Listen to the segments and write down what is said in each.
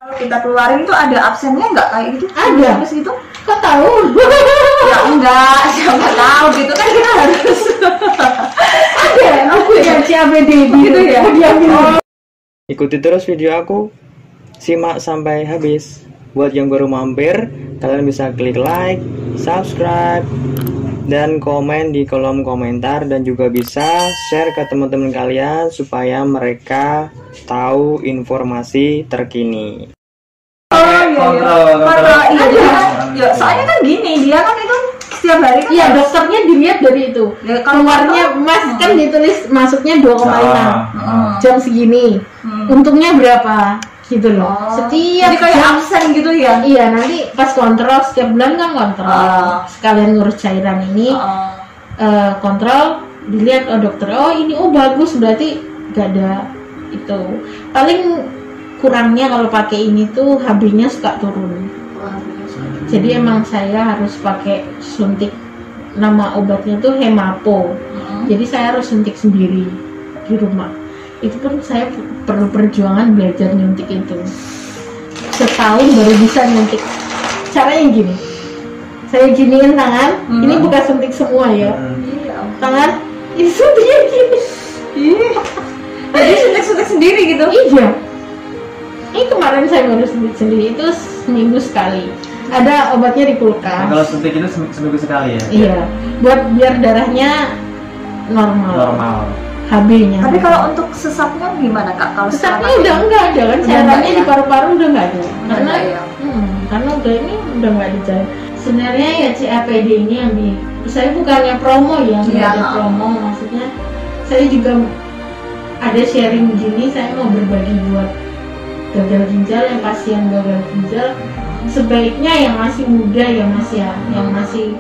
Kalau kita keluarin tuh ada absennya nggak kayak gitu? Ada. Habis gitu? Kok tahu? Ya enggak, siapa tahu gitu kan kita harus. Ada, aku ya CABD gitu ya. Ikuti terus video aku, simak sampai habis. Buat yang baru mampir, kalian bisa klik like, subscribe, dan komen di kolom komentar, dan juga bisa share ke teman-teman kalian supaya mereka tahu informasi terkini. Oh iya. Ya, soalnya kan gini, dia kan itu setiap hari kan. Iya, dokternya dilihat dari itu. Ya, kalau keluarnya Mas kan ditulis masuknya 2,5 jam segini. Untungnya berapa? Gitu loh. Setiap jadi kayak jam absen gitu ya. Iya, nanti pas kontrol setiap bulan kan kontrol. Sekalian ngurus cairan ini. Kontrol, dilihat dokter. Oh, ini bagus, berarti gak ada itu. Paling kurangnya kalau pakai ini tuh HB-nya suka turun. Jadi emang saya harus pakai suntik, nama obatnya tuh Hemapo. Jadi saya harus suntik sendiri di rumah. Itu pun saya perlu perjuangan belajar nyuntik itu. Setahun baru bisa nyuntik. Caranya gini, saya giniin tangan. Ini bukan suntik semua ya. Tangan, ini suntiknya gini. Jadi suntik sendiri gitu. Iya. Ini kemarin saya baru suntik sendiri, itu seminggu sekali. Ada obatnya di kulkas. Nah, kalau suntik itu seminggu sekali ya? Iya, buat biar darahnya normal. HB-nya. Tapi kalau untuk sesaknya gimana Kak? Kalau sesaknya udah enggak ada kan, cairannya di paru-paru udah enggak ada. Karena karena udah enggak ada cairan. Sebenarnya ya CAPD ini yang saya bukannya promo ya, enggak ada promo, maksudnya saya juga ada sharing gini, saya mau berbagi buat gagal ginjal, yang pasien gagal ginjal. Sebaiknya yang masih muda, yang masih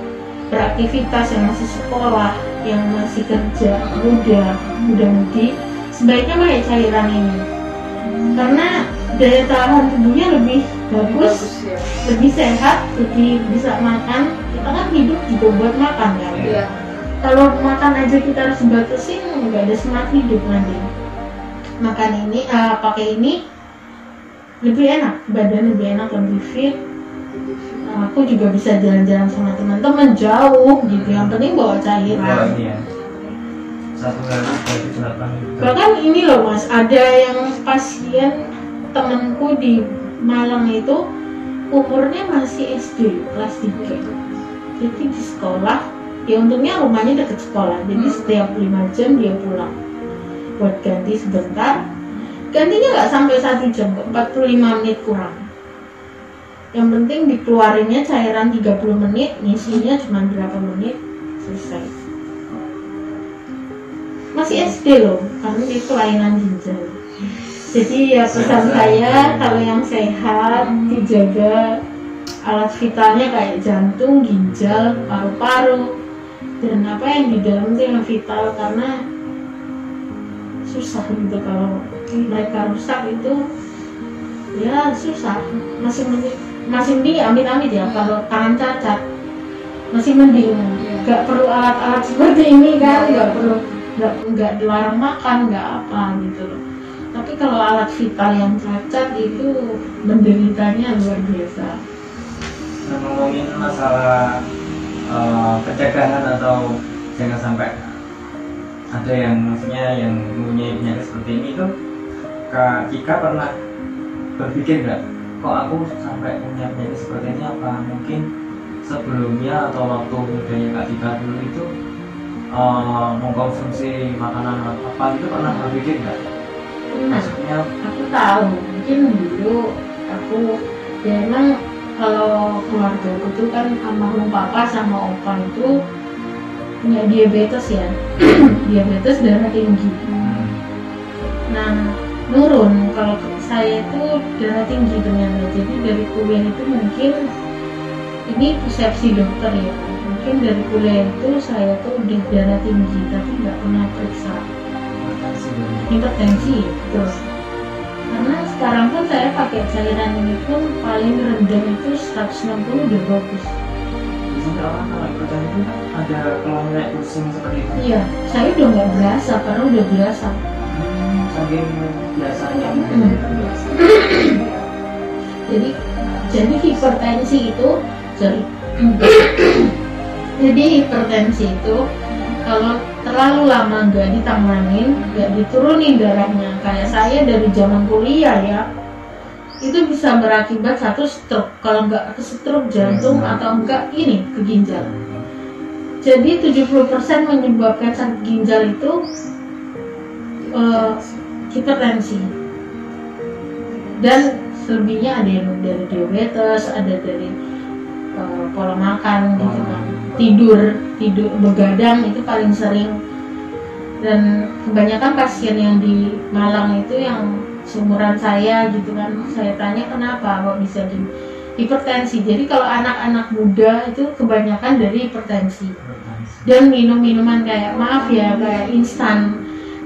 beraktivitas, yang masih sekolah, yang masih kerja, muda-mudi, sebaiknya pakai cairan ini. Karena daya tahan tubuhnya lebih bagus, lebih sehat, lebih bisa makan. Kita kan hidup juga buat makan kan. Kalau makan aja kita harus batasin, nggak ada semangat hidup nanti. Makan ini, pakai ini lebih enak, badan lebih enak, lebih fit. Aku juga bisa jalan-jalan sama teman-teman jauh gitu. Yang penting bawa cairan. Satu hari Bahkan ini loh Mas, ada yang pasien temanku di Malang itu umurnya masih SD kelas 3. Jadi di sekolah, ya untungnya rumahnya dekat sekolah. Jadi setiap 5 jam dia pulang buat ganti sebentar. Gantinya nggak sampai 1 jam, 45 menit kurang. Yang penting dikeluarinnya cairan 30 menit, ngisinya cuma berapa menit, selesai. Masih SD loh, karena itu kelainan ginjal. Jadi ya pesan saya, kalau yang sehat, dijaga alat vitalnya kayak jantung, ginjal, paru-paru, dan apa yang di dalam itu yang vital, karena susah gitu kalau mereka rusak itu ya susah. Masih mending amit-amit ya kalau tangan cacat, masih mending nggak perlu alat-alat seperti ini kan, nggak dilarang makan, nggak apa gitu loh. Tapi kalau alat vital yang cacat itu menderitanya luar biasa. Ngomongin masalah pencegahan atau jangan sampai ada yang maksudnya yang mempunyai penyakit seperti ini tuh, Kak Kika pernah berpikir nggak, kok aku sampai punya penyakit seperti ini? Apa mungkin sebelumnya atau waktu mudanya Kak Kika dulu itu mengkonsumsi makanan apa itu, pernah berpikir nggak? Maksudnya aku tahu mungkin dulu aku ya emang kalau keluarga aku tuh kan almarhum papa sama opa itu punya diabetes ya. Diabetes darah tinggi. Nah nurun, kalau saya itu darah tinggi ternyata. Jadi dari kuliah itu mungkin ini persepsi dokter ya, mungkin dari kuliah itu saya tuh udah darah tinggi tapi nggak pernah periksa hipertensi terus. Karena sekarang pun saya pakai cairan ini pun paling rendah itu 160 udah bagus. Biasanya orang kalau hipertensi itu kan ada kelainan pusing seperti itu. Iya, saya udah nggak berasa karena udah biasa. Saking biasanya. Jadi hipertensi itu jadi hipertensi itu kalau terlalu lama nggak ditanganin, nggak diturunin darahnya, kayak saya dari zaman kuliah ya, itu bisa berakibat satu stroke, kalau nggak ke stroke jantung atau enggak ini ke ginjal. Jadi 70% menyebabkan sakit ginjal itu hipertensi, dan selebihnya ada yang dari diabetes, ada dari pola makan gitu kan, tidur begadang itu paling sering. Dan kebanyakan pasien yang di Malang itu yang seumuran saya gitu kan, saya tanya kenapa kok bisa di hipertensi. Jadi kalau anak-anak muda itu kebanyakan dari hipertensi, dan minum-minuman kayak maaf ya kayak instan,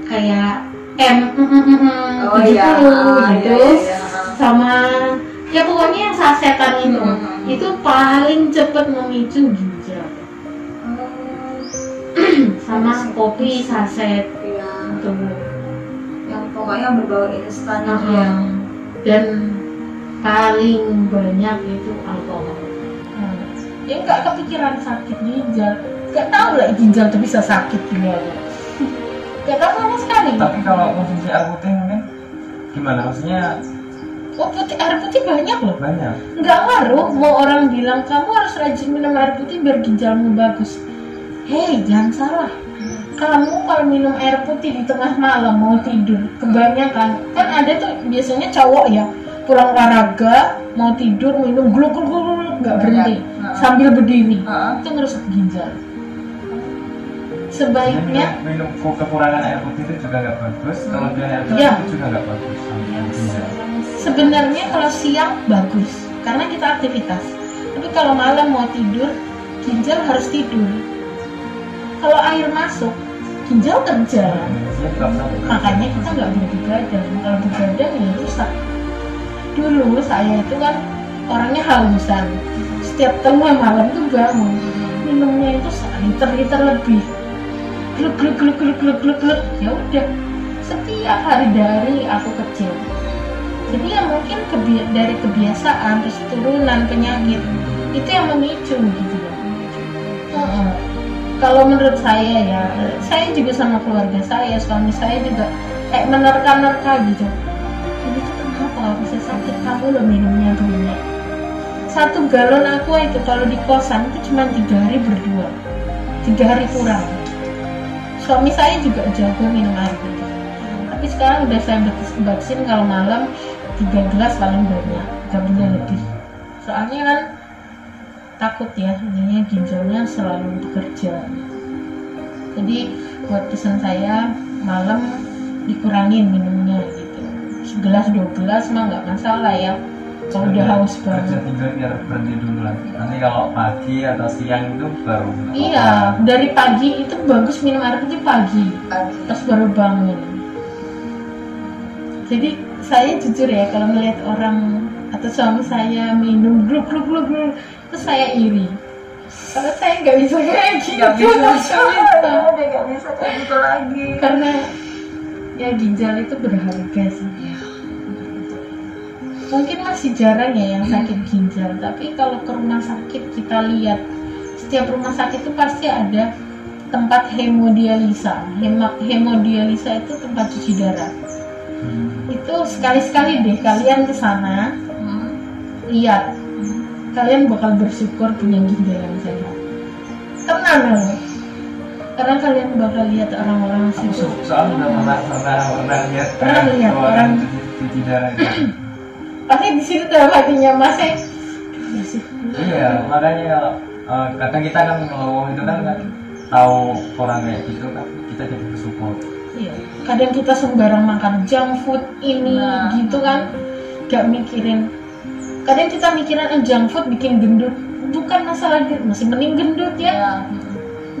kayak M70 gitu, sama ya pokoknya yang sasetan itu paling cepat memicu ginjal. Sama kopi saset itu yang pokoknya berbau instan dan paling banyak itu alkohol. Ya nggak kepikiran sakit ginjal, nggak tahu lah ginjal tuh bisa sakit gini aja, nggak tahu sama sekali. Tapi kalau konsumsi air putih mungkin gimana, maksudnya? Air putih banyak loh. Banyak. Nggak ngaruh mau orang bilang kamu harus rajin minum air putih biar ginjalmu bagus. Hei, jangan salah. Kamu kalau minum air putih di tengah malam mau tidur, kebanyakan kan ada tuh biasanya cowok ya, pulang olahraga mau tidur minum gluk nggak berhenti sambil berdiri, itu ngerusak ginjal. Sebaiknya minum kekurangan air putih itu juga nggak bagus, kalau dia air putih itu juga nggak bagus. Sebenarnya kalau siang bagus karena kita aktivitas, tapi kalau malam mau tidur, ginjal harus tidur. Kalau air masuk, ginjal kerja, makanya kita nggak boleh begadang. Kalau begadang ya rusak. Dulu saya itu kan orangnya hausan, setiap tengah malam tuh bangun, minumnya itu liter lebih, gluk. Ya udah, setiap hari dari aku kecil. Jadi ya mungkin dari kebiasaan terus turunan penyakit itu yang memicu gitu ya. Kalau menurut saya ya, saya juga sama keluarga saya, suami saya juga kayak menerka-nerka gitu. Ini tuh kenapa bisa sakit, kamu lo minumnya banyak. 1 galon aqua itu kalau di kosan itu cuma 3 hari berdua, 3 hari kurang. Suami saya juga jago minum air putih. Tapi sekarang udah saya batasin kalau malam 3 gelas paling banyak, gak boleh lebih. Soalnya kan takut ya, jadinya ginjalnya selalu bekerja. Jadi buat pesan saya malam dikurangin minumnya gitu. 1 gelas 2 gelas mah nggak masalah ya. Kalau udah haus banget. Tinggal biar berhenti dulu lah. Nanti kalau pagi atau siang itu baru. Iya, dari pagi itu bagus minum air putih pagi. Terus baru bangun. Jadi saya jujur ya kalau melihat orang atau suami saya minum gluk terus saya iri. Karena saya nggak bisa kayak gitu. Nggak bisa kayak gitu lagi. Karena ya ginjal itu berharga sih. Mungkin masih jarang ya yang sakit ginjal, tapi kalau ke rumah sakit kita lihat setiap rumah sakit itu pasti ada tempat hemodialisa. Hemodialisa itu tempat cuci darah. Itu sekali-sekali deh kalian ke sana, lihat, kalian bakal bersyukur punya ginjal yang sehat. Tenang loh, karena kalian bakal lihat orang-orang sibuk. Soalnya pernah lihat orang cuci darah itu. Pasti di situ dalam hatinya masih. Iya, makanya kadang kita kan ngeluh itu kan nggak tahu orang kayak gitu kan, kita jadi bersyukur. Iya, kadang kita sembarang makan junk food ini gitu kan, gak mikirin. Kadang kita mikirin junk food bikin gendut, bukan masalah gendut, masih mending gendut ya.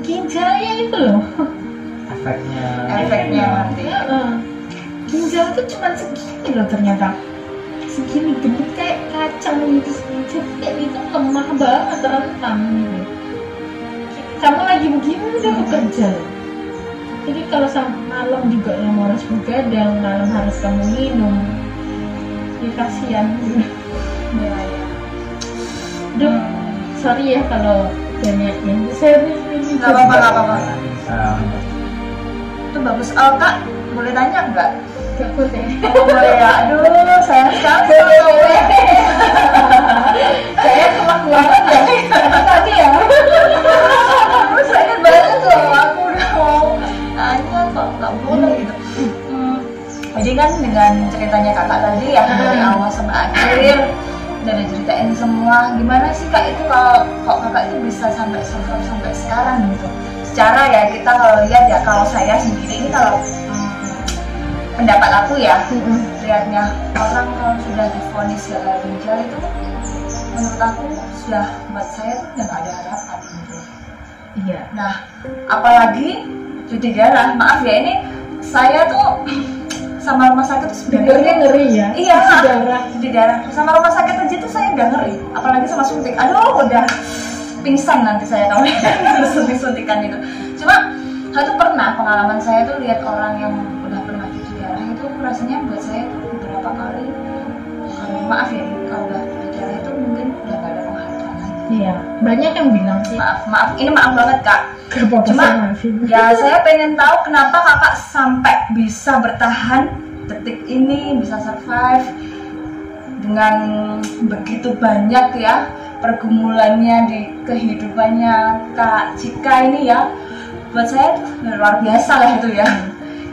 Ginjalnya itu loh. Efeknya nanti. Ginjal itu cuma segini loh ternyata, segini gendut kayak kacang gitu, jadi itu lemah banget, rentan gitu. Kamu lagi begini udah bekerja. Jadi kalau sampai malam juga yang harus begadang, malam harus kamu minum, ya kasihan. Ya, ya. Duh, sorry ya kalau banyak yang sharing ini. Nggak apa-apa, nggak apa-apa. Bisa. Itu bagus. Oh, Kak, boleh tanya nggak? Gak boleh. Oh, boleh ya. Aduh, sayang sekali. Saya kelak banget ya. Tadi ya. Saya banget loh. Aku udah mau tanya kok nggak boleh gitu. Jadi kan dengan ceritanya kakak tadi ya dari awal sampai akhir udah diceritain semua. Gimana sih kak itu kalau kakak itu bisa sampai survive sampai sekarang gitu? Secara ya kita kalau lihat ya, kalau saya sendiri ini kalau pendapat aku ya, lihatnya orang kalau sudah divonis gagal ginjal itu menurut aku sudah buat saya tuh udah gak ada harapan gitu. Iya. Nah, apalagi cuci darah, maaf ya ini saya tuh sama rumah sakit tuh sebenarnya ngeri ya. Iya, Cuci darah sama rumah sakit aja tuh saya udah ngeri, apalagi sama suntik. Aduh, udah pingsan nanti saya kalau suntikan itu. Cuma saya tuh pernah pengalaman saya tuh lihat orang yang udah pernah cuci darah itu rasanya buat saya tuh beberapa kali maaf ya kalau udah cuci darah itu mungkin udah gak ada penghargaan lagi. Iya, banyak yang bilang sih. Maaf, ini maaf banget kak. Cuma ya saya pengen tahu kenapa kakak sampai bisa bertahan detik ini, bisa survive dengan begitu banyak ya pergumulannya di kehidupannya Kak Cika ini ya. Buat saya tuh luar biasa lah itu ya.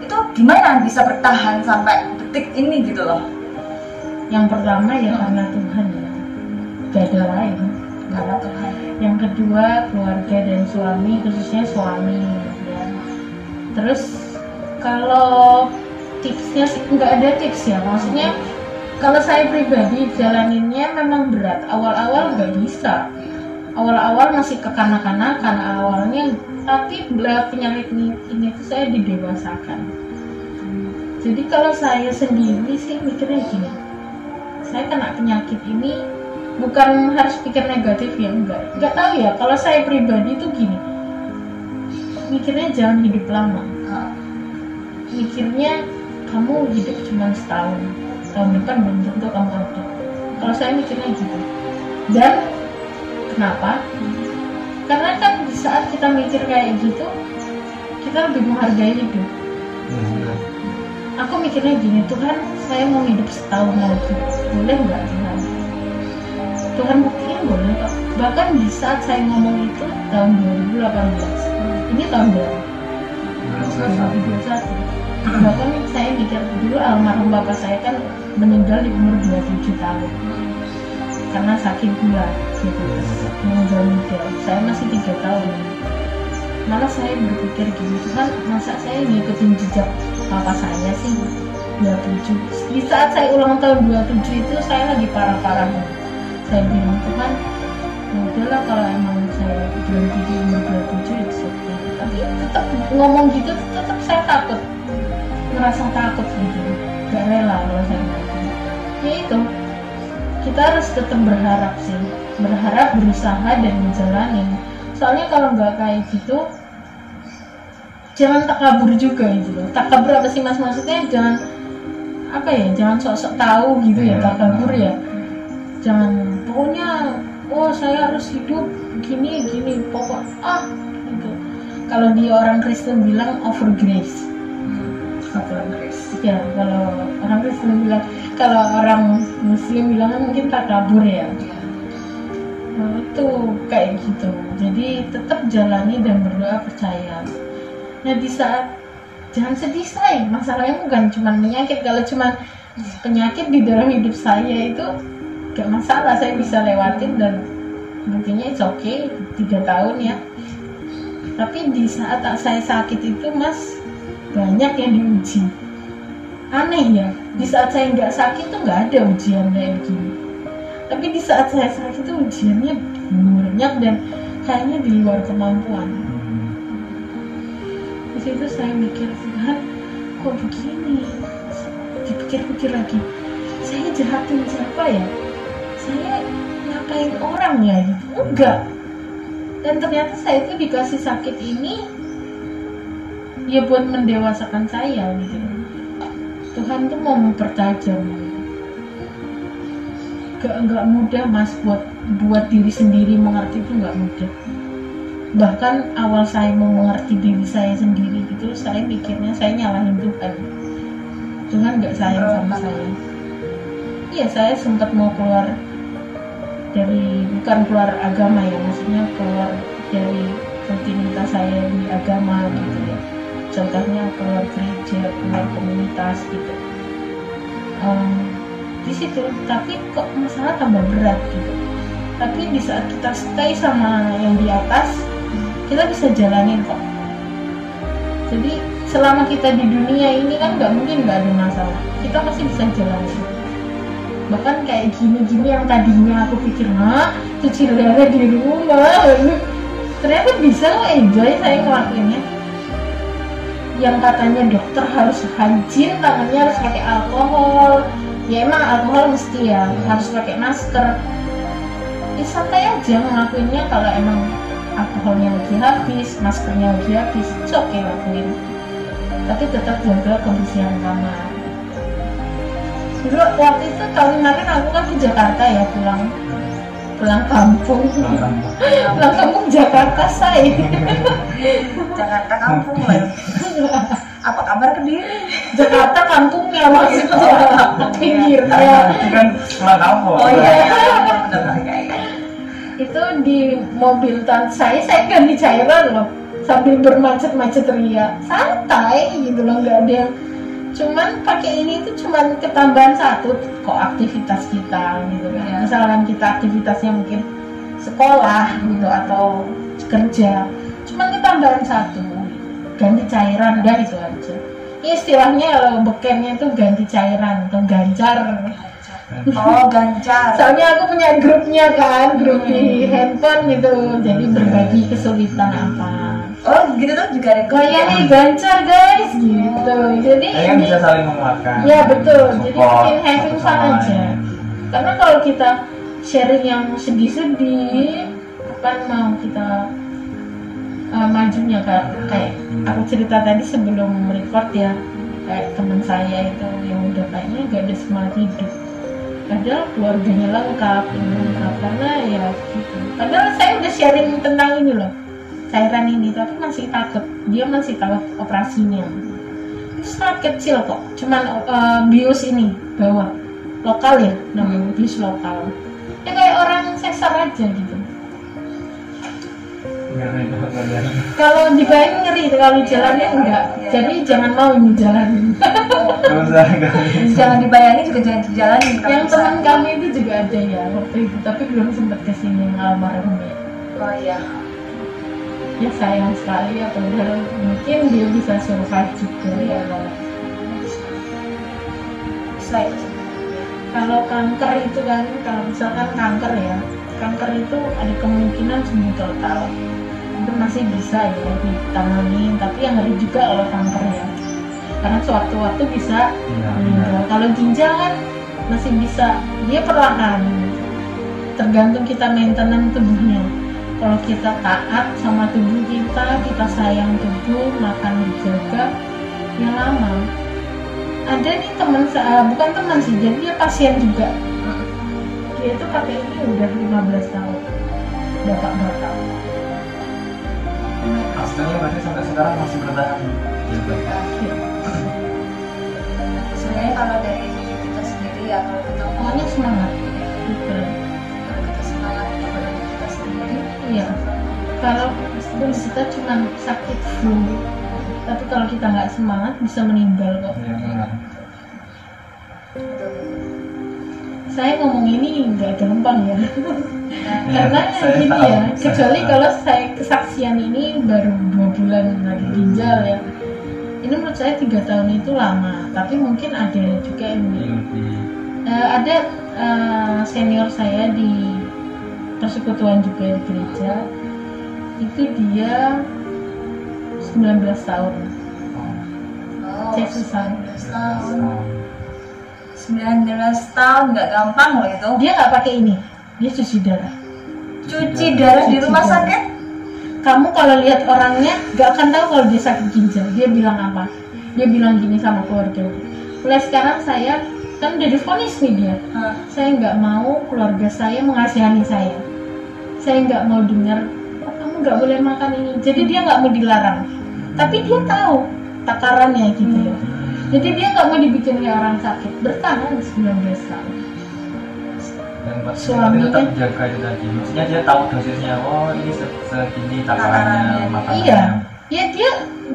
Itu gimana bisa bertahan sampai detik ini gitu loh? Yang pertama ya karena Tuhan ya, gak ada lain. Karena Tuhan. Yang kedua keluarga dan suami, khususnya suami ya. Terus kalau tipsnya sih nggak ada tips ya, maksudnya kalau saya pribadi jalaninnya memang berat. Awal-awal nggak bisa, awal-awal masih kekanak-kanakan awalnya, tapi lewat penyakit ini tuh saya didewasakan. Jadi kalau saya sendiri sih mikirnya gini, saya kena penyakit ini bukan harus pikir negatif ya, enggak tahu ya. Kalau saya pribadi tuh gini, mikirnya jangan hidup lama, mikirnya kamu hidup cuma setahun, tahun depan belum tentu kamu ada. Kalau saya mikirnya gitu. Dan kenapa? Karena kan di saat kita mikir kayak gitu, kita lebih menghargai hidup. Aku mikirnya gini, Tuhan saya mau hidup setahun lagi, boleh nggak Tuhan? Tuhan buktinya boleh kok. Bahkan di saat saya ngomong itu tahun 2018, ini tahun berapa? 2021. Bahkan saya mikir dulu almarhum bapak saya kan meninggal di umur 27 tahun karena sakit gula diabetes yang jauh muda. Saya masih 3 tahun. Malah saya berpikir gini, Tuhan masa saya ngikutin jejak papa saya sih 27. Di saat saya ulang tahun 27 itu saya lagi parah-parahnya. Saya bilang, Tuhan ya udahlah kalau emang saya berhenti di umur 27 itu okay. Tapi tetap ngomong gitu, tetap saya takut, ngerasa takut gitu, gak rela kalau saya ngomong. Ya itu, kita harus tetap berharap sih, berharap, berusaha dan menjalani. Soalnya kalau nggak kayak gitu, jangan takabur juga gitu loh. Takabur apa sih mas? Maksudnya jangan apa ya? Jangan sok-sok tahu gitu ya, takabur ya. Jangan pokoknya, oh saya harus hidup gini pokok gitu. Kalau di orang Kristen bilang over grace. Over grace. Ya kalau orang Kristen bilang, kalau orang Muslim bilang mungkin takabur ya. Nah, itu kayak gitu. Jadi tetap jalani dan berdoa, percaya. Nah di saat jangan sedih say, masalahnya bukan cuma penyakit. Kalau cuma penyakit di dalam hidup saya itu gak masalah, saya bisa lewatin dan buktinya it's okay 3 tahun ya. Tapi di saat saya sakit itu mas, banyak yang diuji. Aneh ya, di saat saya nggak sakit tuh nggak ada ujian kayak begini. Tapi di saat saya sakit tuh ujiannya banyak dan kayaknya di luar kemampuan. Di situ saya mikir, Tuhan kok begini? Dipikir-pikir lagi, saya jahatin siapa ya? Saya nyakain orang ya gitu? Enggak. Dan ternyata saya itu dikasih sakit ini ya buat mendewasakan saya gitu. Tuhan tuh mau mempertajam. nggak mudah mas buat diri sendiri mengerti itu nggak mudah. Bahkan awal saya mau mengerti diri saya sendiri gitu, saya pikirnya saya nyalahin Tuhan nggak sayang sama saya. Iya, saya sempat mau keluar dari, bukan keluar agama ya, maksudnya keluar dari rutinitas saya di agama gitu ya. Contohnya keluar gereja, keluar komunitas gitu. Di situ, tapi kok masalah tambah berat gitu. Tapi di saat kita stay sama yang di atas, kita bisa jalanin kok. Jadi selama kita di dunia ini kan nggak mungkin nggak ada masalah, kita pasti bisa jalanin. Bahkan kayak gini-gini yang tadinya aku pikir cuci darah di rumah, ternyata bisa kok enjoy saya ngelakuinnya. Yang katanya dokter harus hygiene, tangannya harus pakai alkohol, ya emang alkohol mesti ya harus pakai masker. Ya santai aja ngelakuinnya, kalau emang alkoholnya lagi habis, maskernya lagi habis, it's okay lakuin. Tapi tetap jaga kebersihan kamar. Dulu waktu itu tahun kemarin aku kan ke Jakarta ya, pulang kampung. Pulang kampung Jakarta saya. Jakarta kampung loh. Apa kabar Kediri? Jakarta kampungnya maksudnya. Pinggirnya. Itu kan pulang kampung. Oh iya. Benar. Itu di mobil saya ganti cairan loh, sambil bermacet-macet ria, santai gitu loh, nggak ada yang, cuman pakai ini tuh cuman ketambahan satu kok aktivitas kita gitu kan. Misalkan kita aktivitasnya mungkin sekolah gitu atau kerja, cuman ketambahan satu, ganti cairan, udah itu aja. Ini istilahnya kalau bekennya tuh ganti cairan atau gancar. Oh, gancar. Soalnya aku punya grupnya kan, grup di handphone gitu, jadi berbagi kesulitan apa. Oh, gitu tuh juga ada. Kayak nih gancar guys, gitu. Jadi kan bisa saling menguatkan. Ya betul. Jadi Support, bikin having fun aja. Karena kalau kita sharing yang sedih-sedih, kapan mau kita majunya kan? Kayak aku cerita tadi sebelum record ya, kayak teman saya itu yang udah kayaknya gak ada semangat hidup. Padahal keluarganya lengkap, karena ya gitu. Padahal saya udah sharing tentang ini loh, cairan ini, tapi masih takut. Dia masih takut operasinya. Itu sangat kecil kok, cuman bius ini bawah, lokal ya, namanya bius lokal. Ya kayak orang sesar aja gitu. Kalau dibayang ngeri, kalau jalannya enggak. Jadi jangan mau ini jalan. Jangan dibayangin juga jangan dijalanin. Yang teman kami itu juga ada ya waktu itu, tapi belum sempat kesini almarhum ya. Oh iya. Ya sayang sekali ya, padahal mungkin dia bisa survive juga ya. Selain kalau kanker itu kan, kalau misalkan kanker ya, kanker itu ada kemungkinan sembuh total. Itu masih bisa ya ditangani, tapi yang ngeri juga kalau kanker ya, karena sewaktu-waktu bisa meninggal. Kalau ginjal kan masih bisa, dia perlahan, tergantung kita maintenance tubuhnya. Kalau kita taat sama tubuh kita sayang tubuh, makan dijaga, ya lama. Ada nih teman saya, bukan teman sih, jadi dia pasien juga. Dia itu pakai ini udah 15 tahun, bapak-bapak. Hasilnya berarti sampai sekarang masih bertahan. sebenarnya kalau dari kita sendiri ya, kalau kita Pokoknya semangat. kalau kita semangat kepada kita sendiri, Iya. Kalau kita cuma sakit flu, tapi kalau kita nggak semangat bisa meninggal kok. Iya benar. Saya ngomong ini nggak gampang ya. Karena saya ini tahu, ya, saya kecuali tahu. kalau saya kesaksian ini baru 2 bulan lagi ginjal ya. Ini menurut saya 3 tahun itu lama, tapi mungkin ada juga yang ada senior saya di persekutuan juga di gereja, itu dia 19 tahun. oh, Cesusan. 19 tahun nggak gampang loh itu. Dia nggak pakai ini, dia cuci darah. Cuci darah di rumah sakit. Kamu kalau lihat orangnya nggak akan tahu kalau dia sakit ginjal. Dia bilang apa? Dia bilang gini sama keluarganya. Mulai sekarang saya kan udah divonis nih dia. Saya nggak mau keluarga saya mengasihani saya nggak mau dengar, oh, kamu nggak boleh makan ini. Jadi dia nggak mau dilarang, tapi dia tahu takarannya gitu ya. Jadi dia nggak mau dibikin kayak orang sakit. Bertahan 19 tahun. Dan suaminya tetap jaga itu tadi. Maksudnya dia tahu dosisnya. Oh, ini segini takarannya makanannya. Iya,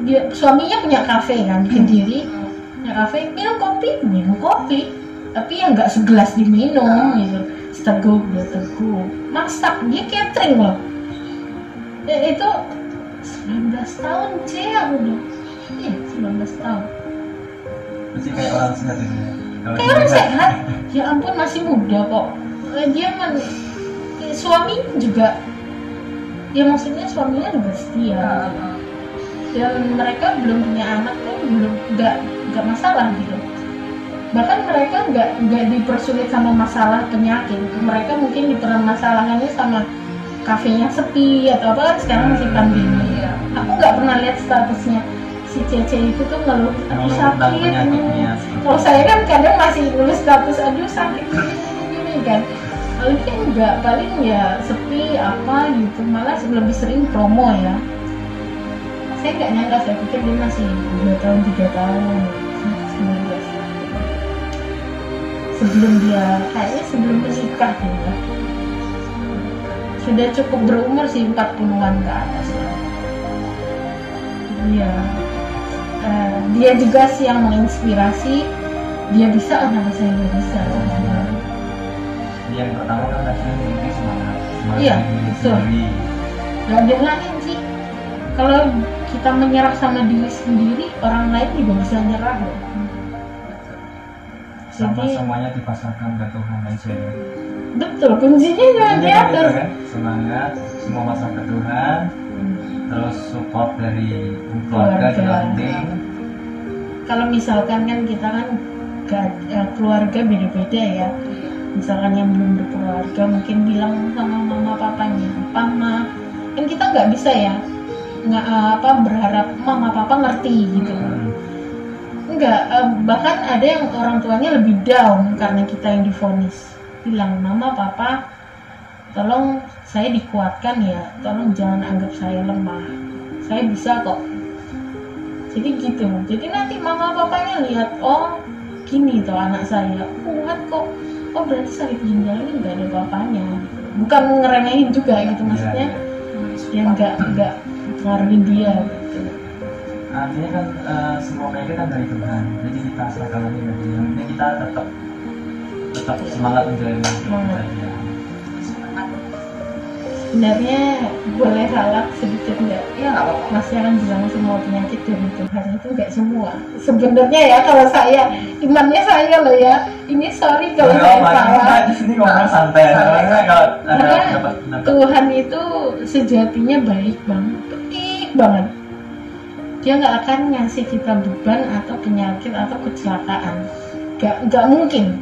dia suaminya punya kafe kan di Kediri. Punya kafe, minum kopi. Tapi yang nggak segelas diminum gitu. Seteguk, 2 teguk. Masak, dia catering loh. Itu 19 tahun aku udah. Iya, 19 tahun. Masih kayak orang sehat itu ya. Kayak orang sehat. Ya ampun, masih muda kok. Dia suami juga. Ya maksudnya suaminya juga setia. Dan mereka belum punya anak tuh nggak masalah gitu. Bahkan mereka nggak dipersulit sama masalah penyakit. Mereka mungkin dipermasalahkannya sama kafenya sepi atau apa, kan sekarang masih pandemi ya. Aku nggak pernah lihat statusnya si Cece itu tuh ngeluh aku sakit. Kalau saya kan kadang masih nulis status aduh sakit ini kan. Kalau dia enggak, paling ya sepi apa gitu, malah lebih sering promo ya. Saya nggak nyangka, saya pikir dia masih 2 tahun 3 tahun 19 tahun sebelum dia kayaknya sebelum menikah gitu. Sudah cukup berumur sih, 40-an ke atas lah. Iya. Dia juga sih yang menginspirasi. Dia bisa, kenapa saya nggak bisa? Yang pertama kan tadi mungkin semangat. Iya, betul. Gak ada lain sih. Kalau kita menyerah sama diri sendiri, orang lain juga bisa nyerah loh. Sama semuanya dipasarkan ke Tuhan aja. Betul, kuncinya juga di atas. Kan? Semangat, semua pasrah ke Tuhan. Terus support dari keluarga juga penting. Kalau misalkan kan kita kan keluarga beda-beda ya. Misalkan yang belum berkeluarga mungkin bilang sama mama papanya, "Mama," kan kita nggak bisa ya, berharap mama papa ngerti gitu. Enggak, bahkan ada yang orang tuanya lebih down karena kita yang divonis. Bilang, "Mama papa, tolong saya dikuatkan ya, tolong jangan anggap saya lemah, saya bisa kok." Jadi gitu. Jadi nanti mama papanya lihat, oh gini tuh anak saya kuat kok, oh berarti sakit ginjal ini nggak ada apa-apanya gitu. Bukan ngeremehin juga gitu, maksudnya ya nggak ngaruhin dia gitu. Artinya kan semua penyakit kan dari Tuhan, jadi kita serahkan lagi ke Dia. Yang penting kita tetap semangat menjalani hidup kita. Sebenarnya boleh salah sedikit nggak? Iya nggak apa-apa. Mas Yaran bilang semua penyakit dari Tuhan, itu nggak semua. Sebenarnya ya kalau saya imannya saya loh ya. Ini sorry kalau saya salah. Di sini ngomong santai. Karena Tuhan itu sejatinya baik banget. Dia nggak akan ngasih kita beban atau penyakit atau kecelakaan. Nggak mungkin.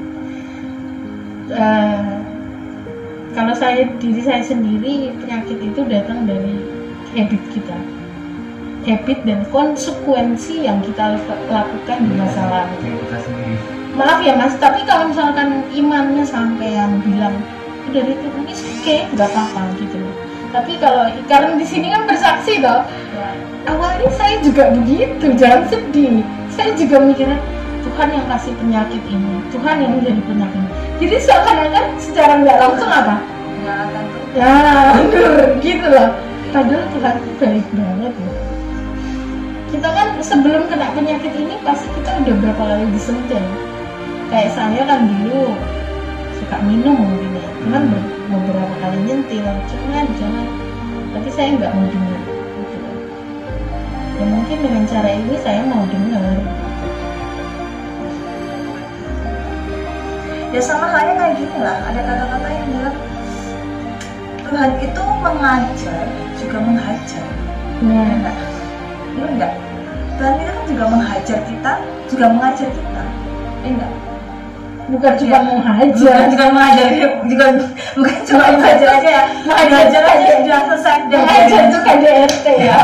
Kalau diri saya sendiri, penyakit itu datang dari habit kita, habit dan konsekuensi yang kita lakukan di masa lalu. Maaf ya mas, tapi kalau misalkan imannya sampean bilang dari Tuhan ini oke, nggak apa-apa gitu. Tapi kalau karena di sini kan bersaksi toh, awalnya saya juga begitu, jangan sedih. Saya juga mikirnya Tuhan yang kasih penyakit ini, Tuhan yang menjadi penyakit ini. Jadi seakan-akan secara nggak langsung apa? Ya, gitu loh. Padahal Tuhan itu baik banget loh. Kita kan sebelum kena penyakit ini pasti kita udah berapa kali disentil. Kayak saya kan dulu suka minum mungkin ya, cuman beberapa kali nyentil, jangan. Tapi saya nggak mau dengar. Gitu. Ya mungkin dengan cara ini saya mau dengar. Ya sama halnya kayak gini lah, ada kata-kata yang bilang Tuhan itu mengajar juga menghajar. Enggak? Tuhan itu kan juga menghajar kita, juga mengajar kita. Enggak? Bukan cuma menghajar, bukan cuma menghajar aja ya. Menghajar aja sudah selesai. Menghajar itu KDRT ya.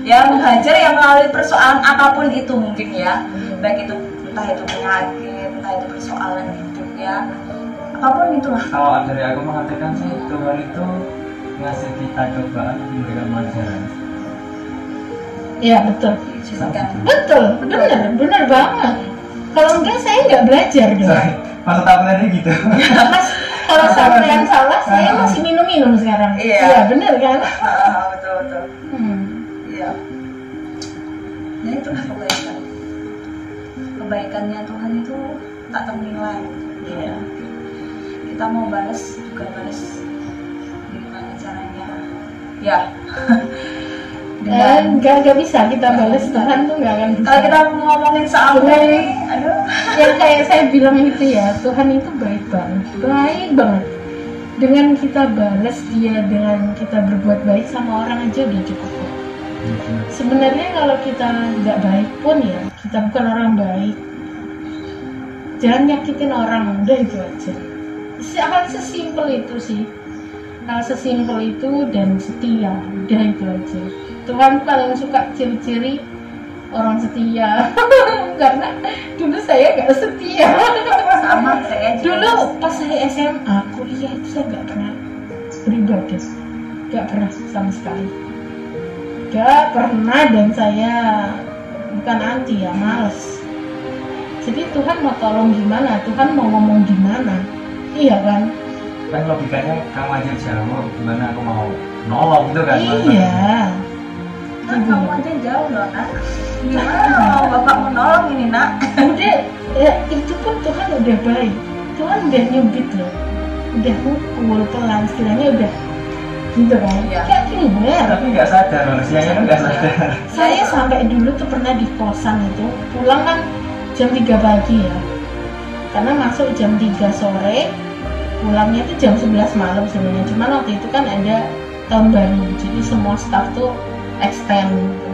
Ya menghajar yang melalui persoalan apapun itu mungkin ya. Baik itu entah itu penyakit, entah itu persoalan hidup ya, apapun itulah. Kalau dari aku mengatakan sih Tuhan itu ngasih kita cobaan untuk memberikan pelajaran. Iya betul. Juga. Betul, benar banget. Kalau enggak saya nggak belajar dong. Maksud aku tadi gitu. Mas, kalau sampean salah, saya masih minum sekarang. Iya. Benar kan? Betul. Iya. Ya itulah kebaikannya Tuhan itu tak ternilai. Iya. Kita mau balas juga balas gimana caranya? Ya. Dan nggak bisa kita balas Tuhan tuh nggak akan bisa. Kalau kita ngomongin sampai, aduh. Yang kayak saya bilang itu ya, Tuhan itu baik banget. Dengan kita balas dia, dengan kita berbuat baik sama orang aja udah cukup kok. Sebenarnya kalau kita nggak baik pun ya, kita bukan orang baik, jangan nyakitin orang, udah itu aja. Hal sesimpel itu sih, hal sesimpel itu dan setia, udah itu aja. Tuhan paling suka ciri-ciri orang setia. Karena dulu saya nggak setia. Sama saya juga. Dulu pas saya SMA kuliah itu saya nggak pernah beribadah, nggak pernah sama sekali, nggak pernah. Dan saya bukan anti ya, males. Jadi Tuhan mau tolong gimana, Tuhan mau ngomong gimana, iya kan? Kan logikanya kamu aja jauh, gimana aku mau nolong gitu kan? Iya. Nah, kamu aja jauh loh nak. Gimana mau bapak menolong ini nak? Udah, ya, itu pun Tuhan udah baik. Tuhan udah nyubit loh, udah mukul pelan, istilahnya udah gitu kan? Iya. Kayak gimana? Tapi nggak sadar, manusianya kan nggak sadar. Saya sampai dulu tuh pernah di kosan itu, pulang kan jam 3 pagi ya, karena masuk jam 3 sore, pulangnya tuh jam 11 malam sebenarnya. Cuman waktu itu kan ada tahun baru, jadi semua staff tuh extend gitu.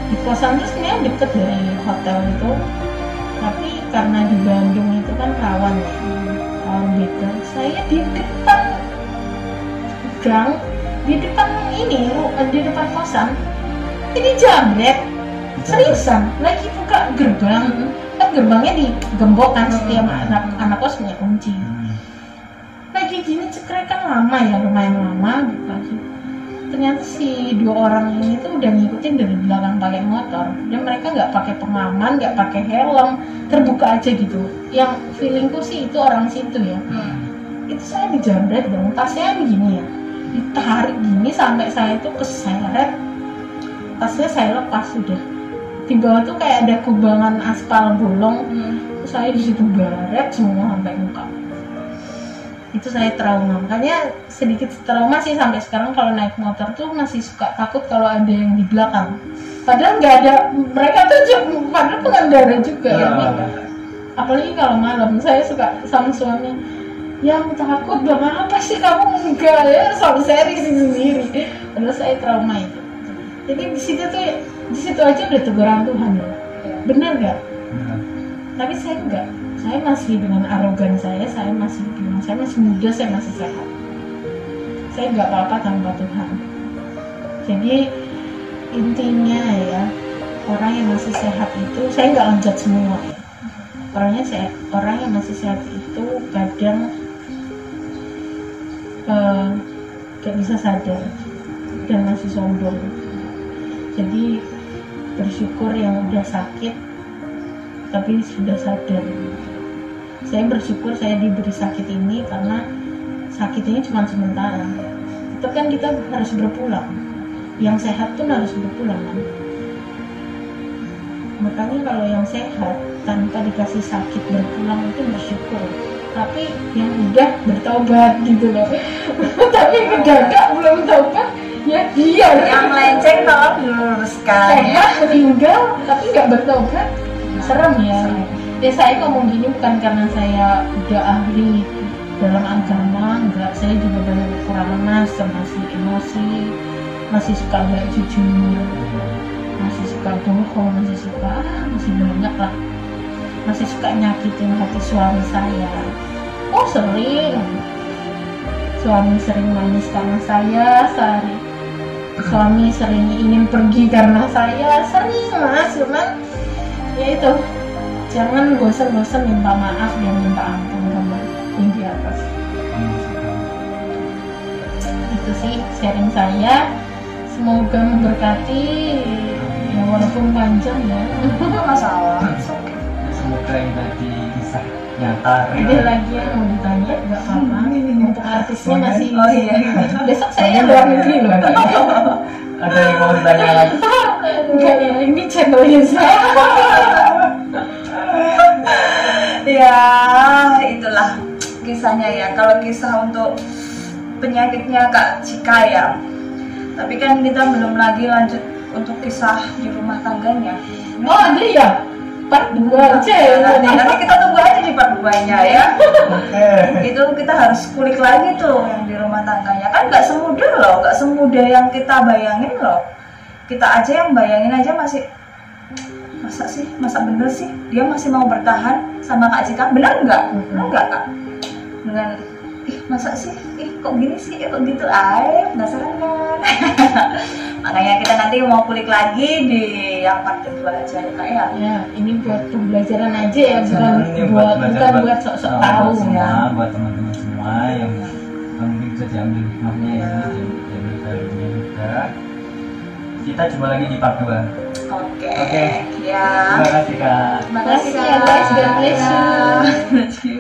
Di kosan tuh sebenarnya deket dari hotel itu, tapi karena di Bandung itu kan rawan ya, rawan begal. Saya di depan gang, di depan ini, di depan kosan, ini jambret, seriusan, lagi buka gerbang, kan gerbangnya digembok kan, setiap anak kos punya kunci. Lagi gini cekrekan lama ya, lumayan lama gitu lagi. Ternyata si 2 orang ini tuh udah ngikutin dari belakang pakai motor, dan mereka nggak pakai pengaman, nggak pakai helm, terbuka aja gitu. Yang feelingku sih itu orang situ ya. Itu saya dijambret dong, tasnya begini ya, ditarik gini sampai saya itu keseret, tasnya saya lepas sudah. Di bawah tuh kayak ada kubangan aspal bolong, terus saya di situ baret semua sampai muka. Itu saya trauma, makanya sedikit trauma sih sampai sekarang kalau naik motor tuh masih suka takut kalau ada yang di belakang. Padahal nggak ada, mereka tuh padahal pengendara juga ya. Apalagi kalau malam, saya suka sama suami, yang takut bang apa sih kamu, enggak ya, suami saya risih sendiri. Padahal saya trauma itu. Jadi di situ aja udah teguran Tuhan ya. Benar nggak? Tapi saya enggak. Saya masih dengan arogan saya masih bilang saya masih muda, saya masih sehat. Saya nggak apa-apa tanpa Tuhan. Jadi intinya ya, orang yang masih sehat itu, saya nggak loncat semua ya. Orang yang masih sehat itu kadang gak bisa sadar dan masih sombong. Jadi bersyukur yang udah sakit tapi sudah sadar. Saya bersyukur saya diberi sakit ini karena sakit ini cuma sementara. Tetap kan kita harus berpulang. Yang sehat pun harus berpulang kan. Makanya kalau yang sehat tanpa dikasih sakit berpulang itu bersyukur. Tapi yang udah bertobat gitu loh. Tapi mendadak belum tobat, ya dia Yang melenceng tolong diluruskan. sehat meninggal tapi nggak bertobat, serem ya. Ya saya ngomong gini bukan karena saya udah ahli dalam agama, enggak. Saya juga banyak kekurangan, masih emosi, masih suka nggak jujur, masih suka bohong, masih banyak lah, masih suka nyakitin hati suami saya. Oh sering, suami sering nangis karena saya, suami sering ingin pergi karena saya, sering mas, cuman ya itu jangan bosan-bosan minta maaf dan minta ampun sama yang di atas. Itu sih sharing saya, semoga memberkati ya, walaupun panjang ya. Nggak masalah. Semoga ini tadi kisah nyata. Ada lagi yang mau ditanya nggak apa-apa. Untuk artisnya masih. Oh iya. Besok saya luar negeri loh. Ada yang mau ditanya lagi? Enggak ya, ini channelnya saya. Ya itulah kisahnya ya. Kalau kisah untuk penyakitnya Kak Cika ya. Tapi kan kita belum lagi lanjut untuk kisah di rumah tangganya. Oh ada ya? Part 2 aja ya. Nanti kita tunggu aja di part 2-nya ya. Itu kita harus kulik lagi tuh yang di rumah tangganya. Kan nggak semudah loh, nggak semudah yang kita bayangin loh. Kita aja yang bayangin aja masih, masa bener sih dia masih mau bertahan sama Kak Cika? Bener nggak? Enggak Kak? Dengan masa sih, kok gini sih, kok gitu, penasaran kan? Makanya kita nanti mau kulik lagi di yang part kedua aja ya Kak ya. Ya, ini buat pembelajaran aja ya, bukan buat sok-sok tahu ya. Buat teman-teman semua yang mungkin bisa diambil hikmahnya ya, diambil barunya juga. Kita jumpa lagi di part 2. Oke. Ya. Terima kasih Kak. Terima kasih ya guys, God bless you. God bless you.